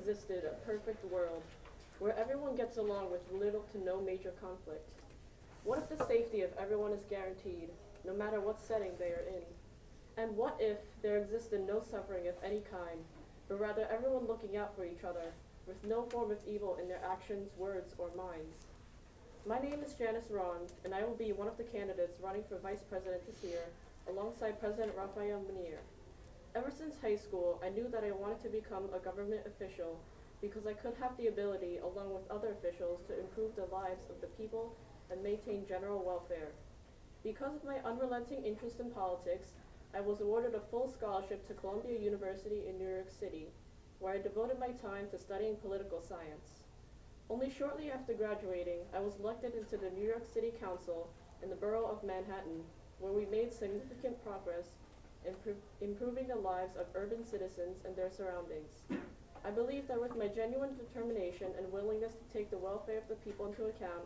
existed a perfect world where everyone gets along with little to no major conflict? What if the safety of everyone is guaranteed, no matter what setting they are in? And what if there existed no suffering of any kind, but rather everyone looking out for each other, with no form of evil in their actions, words, or minds? My name is Janice Ron, and I will be one of the candidates running for Vice President this year, alongside President Rafael Munir. Ever since high school, I knew that I wanted to become a government official because I could have the ability, along with other officials, to improve the lives of the people and maintain general welfare. Because of my unrelenting interest in politics, I was awarded a full scholarship to Columbia University in New York City, where I devoted my time to studying political science. Only shortly after graduating, I was elected into the New York City Council in the borough of Manhattan, where we made significant progress in improving the lives of urban citizens and their surroundings. I believe that with my genuine determination and willingness to take the welfare of the people into account,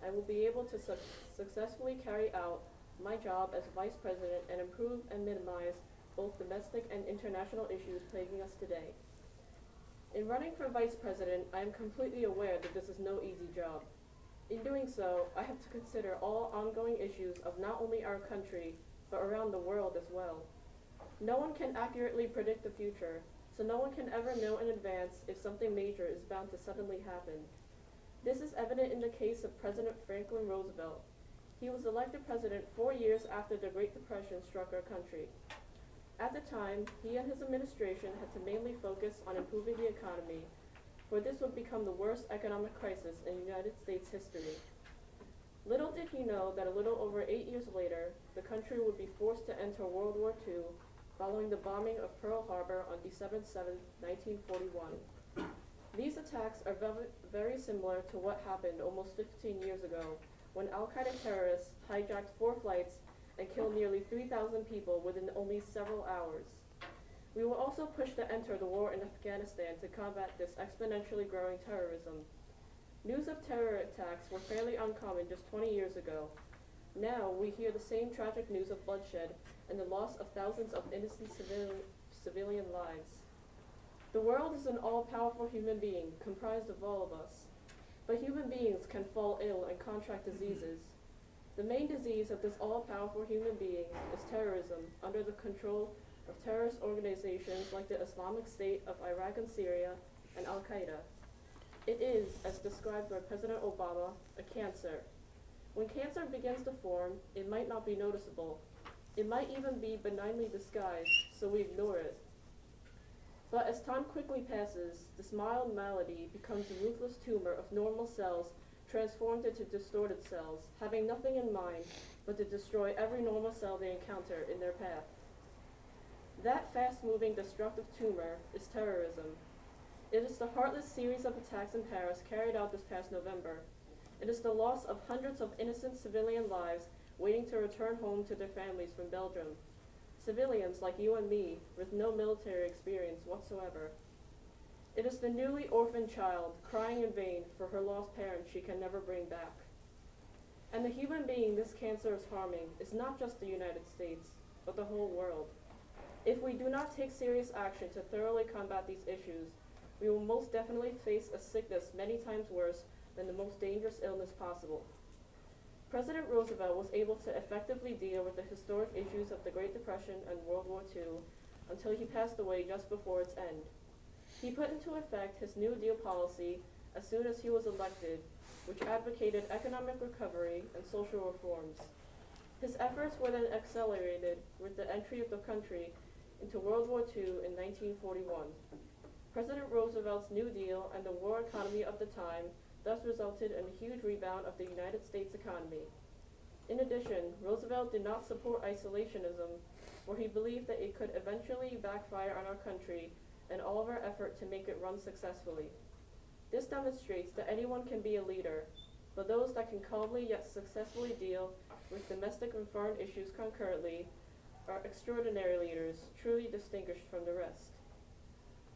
I will be able to successfully carry out my job as Vice President and improve and minimize both domestic and international issues plaguing us today. In running for Vice President, I am completely aware that this is no easy job. In doing so, I have to consider all ongoing issues of not only our country, but around the world as well. No one can accurately predict the future, so no one can ever know in advance if something major is bound to suddenly happen. This is evident in the case of President Franklin Roosevelt. He was elected president 4 years after the Great Depression struck our country. At the time, he and his administration had to mainly focus on improving the economy, for this would become the worst economic crisis in United States history. Little did he know that a little over 8 years later, the country would be forced to enter World War II following the bombing of Pearl Harbor on December 7, 1941. These attacks are very similar to what happened almost 15 years ago, when Al-Qaeda terrorists hijacked 4 flights and killed nearly 3,000 people within only several hours. We were also pushed to enter the war in Afghanistan to combat this exponentially growing terrorism. News of terror attacks were fairly uncommon just 20 years ago. Now we hear the same tragic news of bloodshed and the loss of thousands of innocent civilian lives. The world is an all-powerful human being comprised of all of us, but human beings can fall ill and contract diseases. The main disease of this all-powerful human being is terrorism under the control of terrorist organizations like the Islamic State of Iraq and Syria and Al-Qaeda. It is, as described by President Obama, a cancer. When cancer begins to form, it might not be noticeable. It might even be benignly disguised, so we ignore it. But as time quickly passes, this mild malady becomes a ruthless tumor of normal cells transformed into distorted cells, having nothing in mind but to destroy every normal cell they encounter in their path. That fast-moving, destructive tumor is terrorism. It is the heartless series of attacks in Paris carried out this past November. It is the loss of hundreds of innocent civilian lives waiting to return home to their families from Belgium. Civilians like you and me, with no military experience whatsoever. It is the newly orphaned child crying in vain for her lost parents she can never bring back. And the human being this cancer is harming is not just the United States, but the whole world. If we do not take serious action to thoroughly combat these issues, we will most definitely face a sickness many times worse than the most dangerous illness possible. President Roosevelt was able to effectively deal with the historic issues of the Great Depression and World War II until he passed away just before its end. He put into effect his New Deal policy as soon as he was elected, which advocated economic recovery and social reforms. His efforts were then accelerated with the entry of the country into World War II in 1941. President Roosevelt's New Deal and the war economy of the time thus resulted in a huge rebound of the United States economy. In addition, Roosevelt did not support isolationism, for he believed that it could eventually backfire on our country and all of our effort to make it run successfully. This demonstrates that anyone can be a leader, but those that can calmly yet successfully deal with domestic and foreign issues concurrently are extraordinary leaders, truly distinguished from the rest.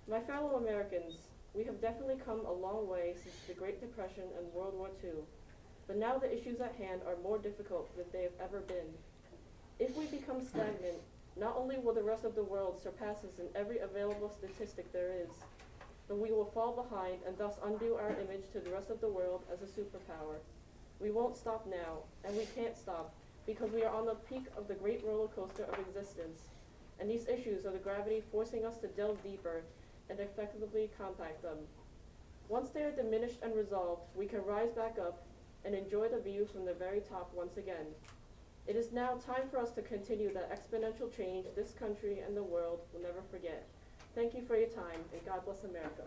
My fellow Americans, we have definitely come a long way since the Great Depression and World War II, but now the issues at hand are more difficult than they have ever been. If we become stagnant, not only will the rest of the world surpass us in every available statistic there is, then we will fall behind and thus undo our image to the rest of the world as a superpower. We won't stop now, and we can't stop, because we are on the peak of the great roller coaster of existence, and these issues are the gravity forcing us to delve deeper and effectively compact them. Once they are diminished and resolved, we can rise back up and enjoy the view from the very top once again. It is now time for us to continue that exponential change this country and the world will never forget. Thank you for your time, and God bless America.